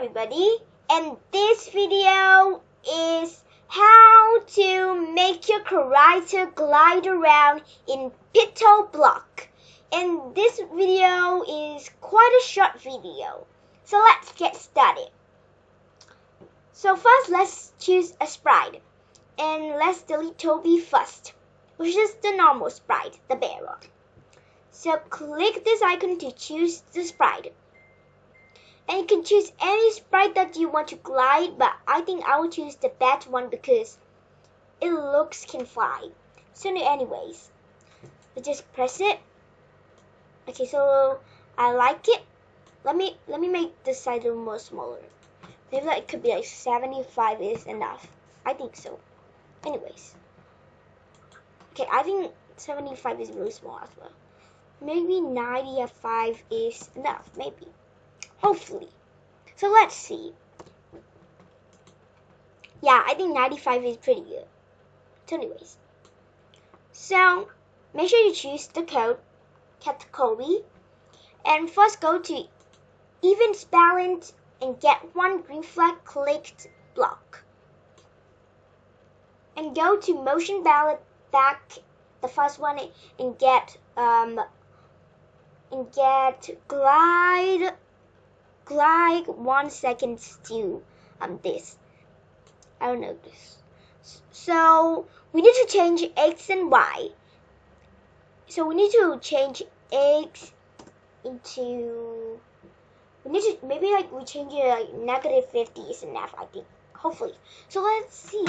everybody, and this video is how to make your character glide around in PictoBlox. And this video is quite a short video, so let's get started. So first let's choose a sprite, and let's delete Toby first, which is the normal sprite, the bear one. So click this icon to choose the sprite. And you can choose any sprite that you want to glide, but I think I will choose the bat one because it looks can fly. So anyways, let's just press it. Okay, so I like it. Let me make the size a little more smaller. Maybe it could be like 75 is enough. I think so. Anyways. Okay, I think 75 is really small as well. Maybe 95 is enough, maybe. Hopefully. So let's see. Yeah, I think 95 is pretty good. So anyways. So make sure you choose the code category. And first go to events balance and get one green flag clicked block. And go to motion balance back the first one and get glide 1 second to this. I don't know this. So we need to change X and Y. So we need to change X into, maybe like we change it like -50 is enough, I think. Hopefully. So let's see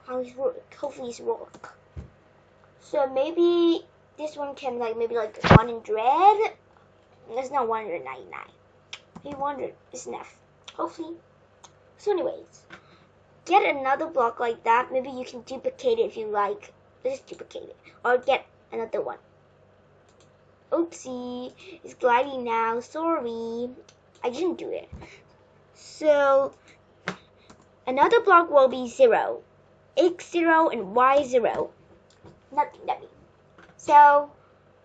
how it works. Hopefully it works. So maybe this one can maybe 100. That's not 199. Maybe 100 is enough. Hopefully. So anyways, get another block like that. Maybe you can duplicate it if you like. Just duplicate it. Or get another one. Oopsie. It's gliding now. Sorry. I didn't do it. So another block will be 0. X0 and Y0. Nothing. So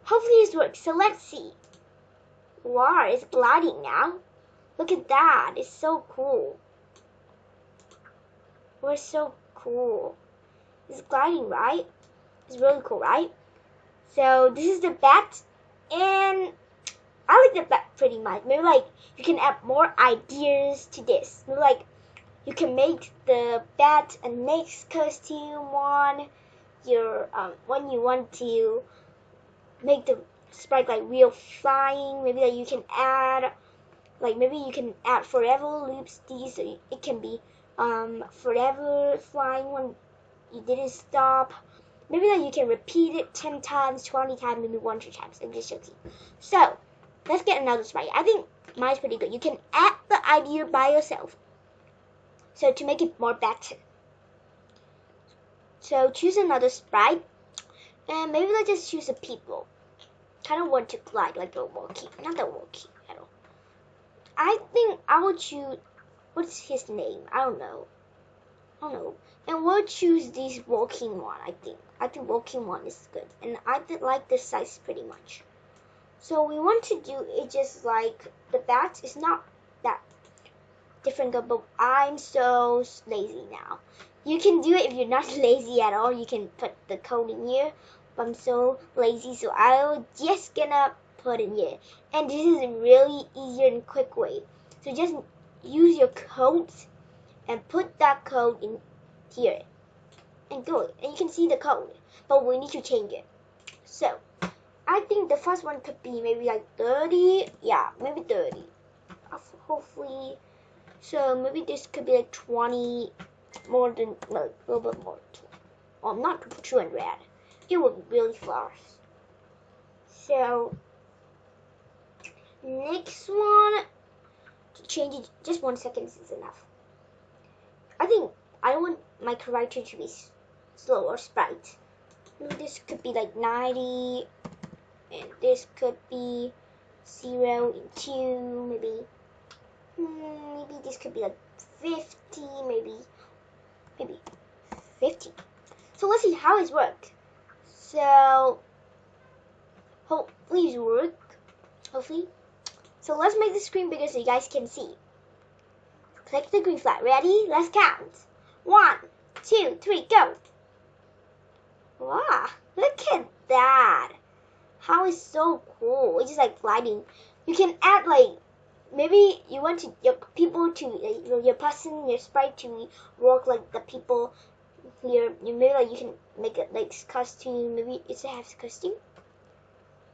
hopefully this works. So let's see. Wow, it's gliding now. Look at that. It's so cool. We're so cool. It's gliding, right? It's really cool, right? So this is the bat. And I like the bat pretty much. Maybe you can add more ideas to this. Maybe you can make the bat a next costume one. When you want to make the sprite real flying, maybe you can add forever loops these, so it can be forever flying when you didn't stop. Maybe you can repeat it 10 times, 20 times, maybe 100 times. I'm just joking. So let's get another sprite. I think mine's pretty good. You can add the idea by yourself. So to make it more better. So choose another sprite. And maybe let's just choose a people. Kind of want to glide like a walkie. Not a walkie at all. I think I will choose, what's his name? I don't know. And we'll choose this walking one, I think. I think walking one is good. And I like the size pretty much. So we want to do it just like the bat is not that different, but I'm so lazy now. You can do it if you're not lazy at all. You can put the code in here. But I'm so lazy, so I'll just gonna put it here. And this is a really easier and quick way. So just use your codes and put that code in here. And go. And you can see the code. But we need to change it. So I think the first one could be maybe 30. Yeah, maybe 30. Hopefully. So maybe this could be 20, more than, a little bit more. Well, not 200. It will be really fast. So next one, to change it, just 1 second is enough. I think I don't want my character to be slow or sprite. Maybe this could be 90, and this could be 0 and 2, maybe this could be 50, maybe 50. So let's see how it works. So hopefully it works. Hopefully. So let's make the screen bigger so you guys can see. Click the green flag. Ready? Let's count. 1, 2, 3, go. Wow, look at that. How is so cool. It's just like gliding. You can add like, maybe you want to your people to your person, your sprite to work like the people. Maybe like you can make it like costume. Maybe it has costume.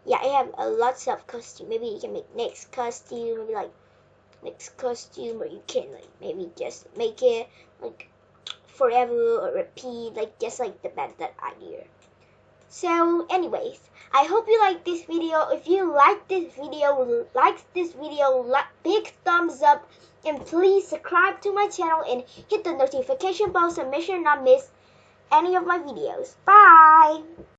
Yeah, I have lots of costume. Maybe you can make next costume. Maybe like next costume, or you can like maybe just make it like forever or repeat, like just like the better idea. So anyways, I hope you like this video. If you like this video, big thumbs up, and please subscribe to my channel and hit the notification bell so make sure not miss any of my videos. Bye!